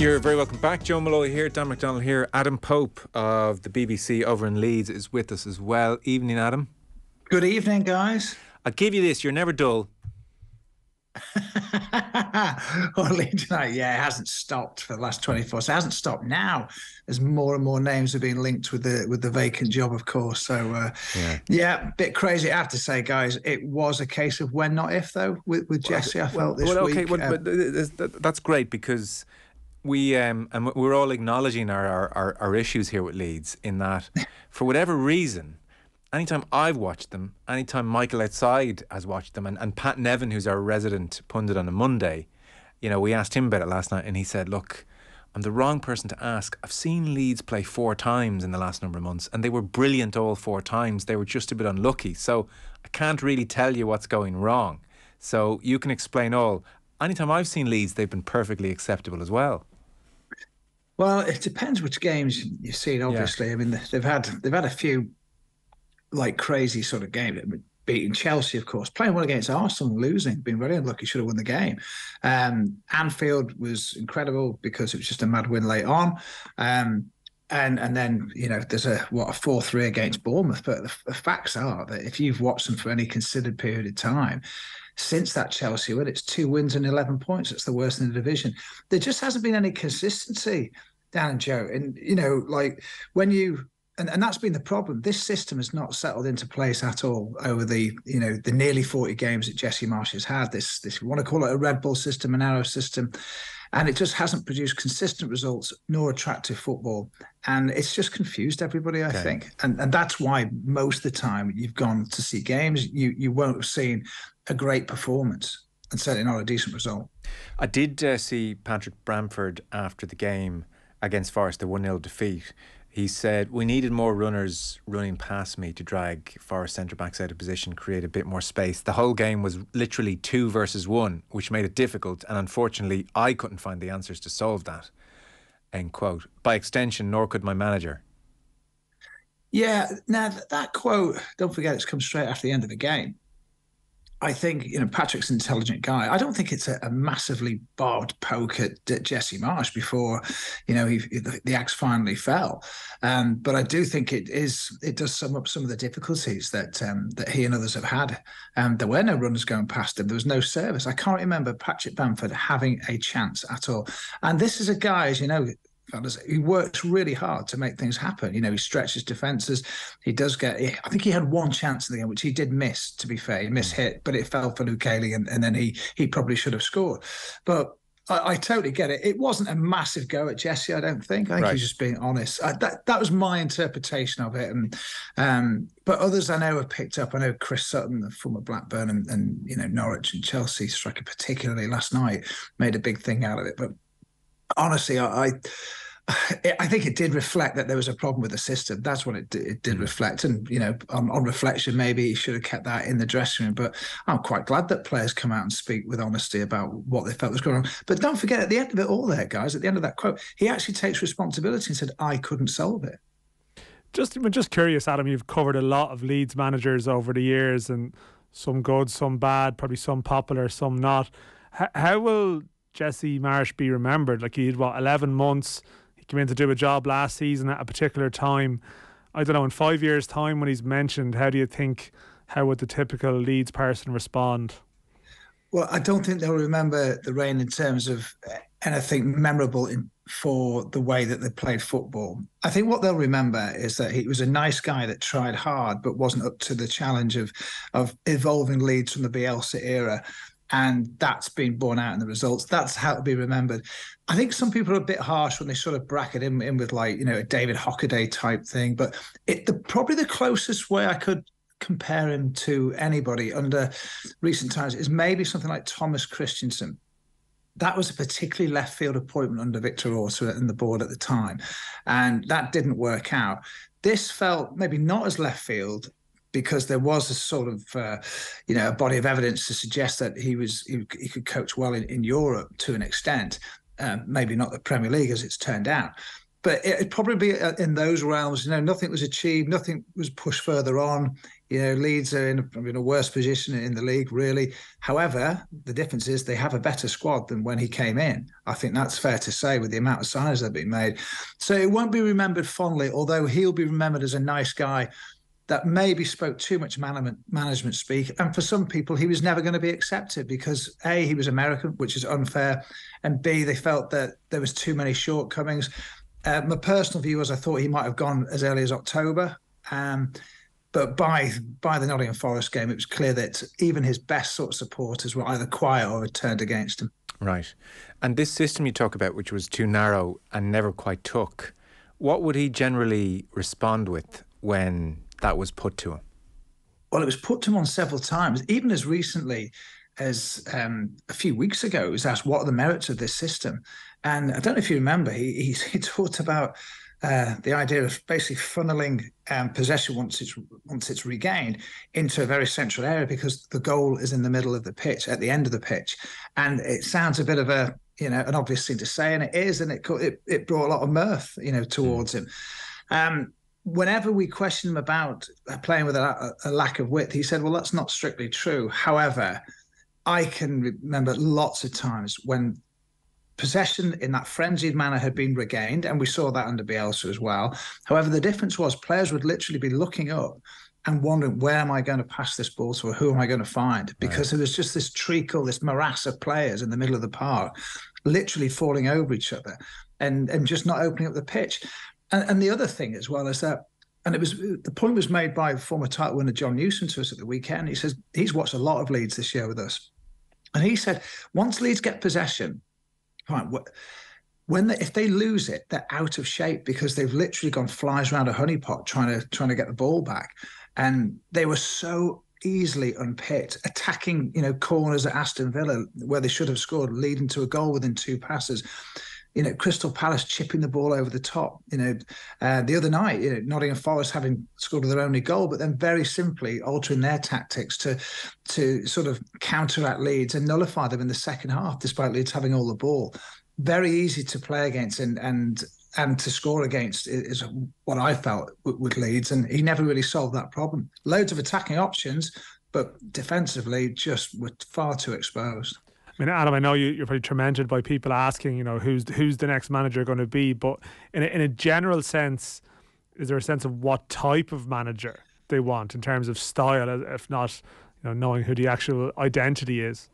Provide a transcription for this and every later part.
You're very welcome back. Joe Malloy here, Dan McDonald here. Adam Pope of the BBC over in Leeds is with us as well. Evening, Adam. Good evening, guys. I'll give you this, you're never dull. Well, Leeds United, it hasn't stopped for the last 24. So it hasn't stopped now, as more and more names have been linked with the vacant job, of course. So, a bit crazy. I have to say, guys, it was a case of when, not if, though, with Jesse, I felt this week. That's great, because we're all acknowledging our issues here with Leeds, in that, for whatever reason, anytime I've watched them, anytime Michael outside has watched them, and Pat Nevin, who's our resident pundit on a Monday, we asked him about it last night, and he said, look, I'm the wrong person to ask. I've seen Leeds play 4 times in the last number of months, and they were brilliant all 4 times. They were just a bit unlucky. So I can't really tell you what's going wrong. So you can explain all. Anytime I've seen Leeds, they've been perfectly acceptable as well. Well, it depends which games you've seen, obviously. Yeah. I mean, they've had a few crazy sort of games. Beating Chelsea, of course, playing well against Arsenal and losing, being very unlucky, should have won the game. Anfield was incredible because it was just a mad win late on. And then, there's a 4-3 against Bournemouth. But the facts are that if you've watched them for any considered period of time, since that Chelsea win, it's 2 wins and 11 points. It's the worst in the division. There just hasn't been any consistency, Dan and Joe. And, when you... And that's been the problem. This system has not settled into place at all over the nearly 40 games that Jesse Marsch has had. This we want to call it a Red Bull system, an arrow system, and it just hasn't produced consistent results nor attractive football. And it's just confused everybody, I think. And that's why most of the time you've gone to see games, you won't have seen a great performance and certainly not a decent result. I did see Patrick Bamford after the game against Forest, the 1-0 defeat. He said, we needed more runners running past me to drag Forest centre-backs out of position, create a bit more space. The whole game was literally 2 versus 1, which made it difficult. And unfortunately, I couldn't find the answers to solve that, end quote. By extension, nor could my manager. Yeah, now that quote, don't forget, it's come straight after the end of the game. I think, Patrick's an intelligent guy. I don't think it's a massively barbed poke at Jesse Marsch before, the axe finally fell. But I do think it does sum up some of the difficulties that he and others have had. There were no runners going past him. There was no service. I can't remember Patrick Bamford having a chance at all. And this is a guy, as you know, he works really hard to make things happen. He stretches defences. He does I think he had 1 chance in the game, which he did miss, to be fair. He mishit, but it fell for Luke Haley, and then he probably should have scored. But I totally get it. It wasn't a massive go at Jesse, I don't think. I think he's just being honest. That was my interpretation of it. But others I know have picked up. I know Chris Sutton, the former Blackburn and Norwich and Chelsea striker, particularly last night, made a big thing out of it. But honestly, I think it did reflect that there was a problem with the system. That's what it did reflect. And, on reflection, maybe he should have kept that in the dressing room. But I'm quite glad that players come out and speak with honesty about what they felt was going on. But don't forget, at the end of it all there, guys, at the end of that quote, he actually takes responsibility and said, I couldn't solve it. Just curious, Adam, you've covered a lot of Leeds managers over the years, and some good, some bad, probably some popular, some not. How will Jesse Marsch be remembered? He had 11 months. He came in to do a job last season at a particular time. I don't know, in 5 years' time, when he's mentioned, how would the typical Leeds person respond? Well, I don't think they'll remember the reign in terms of anything memorable for the way that they played football. I think what they'll remember is that he was a nice guy that tried hard but wasn't up to the challenge of evolving Leeds from the Bielsa era. And that's been borne out in the results. That's how to be remembered. I think some people are a bit harsh when they sort of bracket him in with a David Hockaday type thing. But probably the closest way I could compare him to anybody under recent times is maybe something like Thomas Christensen. That was a particularly left field appointment under Victor Orta and the board at the time. And that didn't work out. This felt maybe not as left field, because there was a sort of, a body of evidence to suggest that he could coach well in Europe to an extent, maybe not the Premier League as it's turned out. But it'd probably be in those realms. Nothing was achieved, nothing was pushed further on. Leeds are in a worse position in the league, really. However, the difference is they have a better squad than when he came in. I think that's fair to say with the amount of signings that have been made. So it won't be remembered fondly, although he'll be remembered as a nice guy that maybe spoke too much management speak. And for some people, he was never going to be accepted because A, he was American, which is unfair, and B, they felt that there was too many shortcomings. My personal view was I thought he might have gone as early as October. But by the Nottingham Forest game, it was clear that even his best sort of supporters were either quiet or had turned against him. Right. And this system you talk about, which was too narrow and never quite took, what would he generally respond with when that was put to him? Well, it was put to him on several times, even as recently as a few weeks ago. He was asked, what are the merits of this system? And I don't know if you remember, he talked about the idea of basically funneling possession once it's regained into a very central area because the goal is in the middle of the pitch, at the end of the pitch. And it sounds a bit of an obvious thing to say, and it is, and it brought a lot of mirth, towards him. Whenever we questioned him about playing with a lack of width, he said, well, that's not strictly true. However, I can remember lots of times when possession in that frenzied manner had been regained, and we saw that under Bielsa as well. However, the difference was players would literally be looking up and wondering, where am I going to pass this ball to, or who am I going to find? Because there was just this treacle, this morass of players in the middle of the park, literally falling over each other and just not opening up the pitch. And the other thing as well is that, and the point was made by former title winner John Newsom to us at the weekend. He says he's watched a lot of Leeds this year with us. And he said, once Leeds get possession, right, if they lose it, they're out of shape because they've literally gone flies around a honeypot trying to get the ball back. And they were so easily unpicked, attacking, corners at Aston Villa where they should have scored, leading to a goal within 2 passes. Crystal Palace chipping the ball over the top. The other night, Nottingham Forest having scored their only goal, but then very simply altering their tactics to sort of counteract Leeds and nullify them in the second half, despite Leeds having all the ball. Very easy to play against and to score against is what I felt with Leeds, and he never really solved that problem. Loads of attacking options, but defensively just were far too exposed. I mean, Adam, I know you're probably tormented by people asking, who's the next manager going to be, but in a general sense, is there a sense of what type of manager they want in terms of style, if not, knowing who the actual identity is?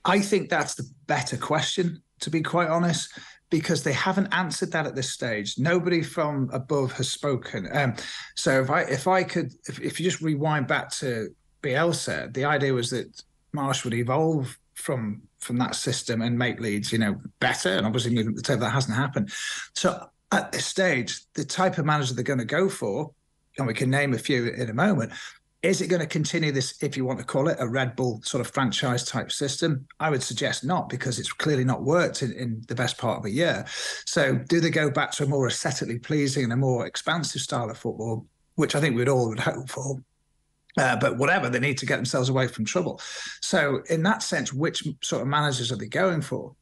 I think that's the better question, to be quite honest, because they haven't answered that at this stage. Nobody from above has spoken. So if you just rewind back to Bielsa, the idea was that Marsch would evolve from that system and make Leeds, better, and obviously moving the table. That hasn't happened. So at this stage, the type of manager they're going to go for, and we can name a few in a moment, is it going to continue this, if you want to call it, a Red Bull sort of franchise type system? I would suggest not, because it's clearly not worked in the best part of a year. So do they go back to a more aesthetically pleasing and a more expansive style of football, which I think we'd all would hope for? But whatever, they need to get themselves away from trouble. So in that sense, which sort of managers are they going for?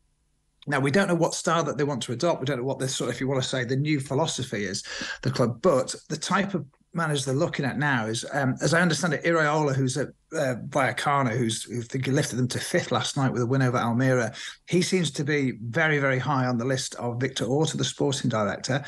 Now, we don't know what style that they want to adopt. We don't know what this if you want to say, the new philosophy is, the club. But the type of managers they're looking at now is, as I understand it, Iraola, who's at Vallecano, who I think he lifted them to 5th last night with a win over Almira. He seems to be very, very high on the list of Victor Orta, the sporting director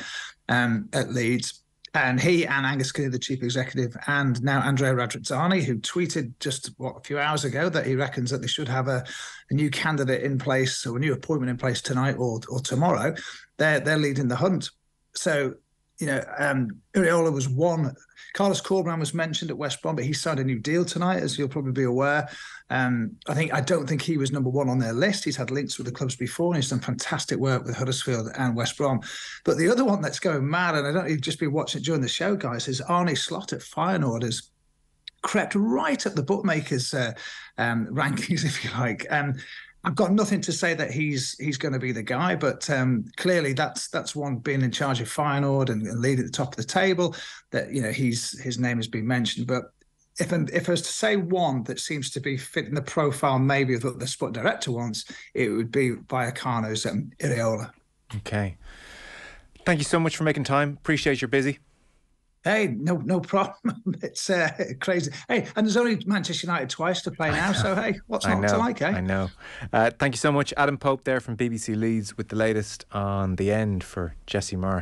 at Leeds. And he and Angus Keir, the chief executive, and now Andrea Radrizzani, who tweeted just a few hours ago that he reckons that they should have a new candidate in place, or a new appointment in place tonight or tomorrow. They're leading the hunt. So, Iraola was one. Carlos Corberán was mentioned at West Brom, but he signed a new deal tonight, as you'll probably be aware. I don't think he was number one on their list. He's had links with the clubs before, and he's done fantastic work with Huddersfield and West Brom. But the other one that's going mad, and I don't know, you've just been watching it during the show, guys, is Arne Slot at Feyenoord has crept right up the bookmakers' rankings, if you like. I've got nothing to say that he's going to be the guy, but clearly that's one being in charge of Feyenoord and leading at the top of the table, that his name has been mentioned. But if I was to say one that seems to be fitting the profile maybe of what the sport director wants, it would be Vallecano's Iraola. Okay. Thank you so much for making time. Appreciate you're busy. Hey, no problem. It's crazy. Hey, and there's only Manchester United twice to play now, so hey, what's not to like, eh? I know. Thank you so much, Adam Pope there from BBC Leeds with the latest on the end for Jesse Marsch.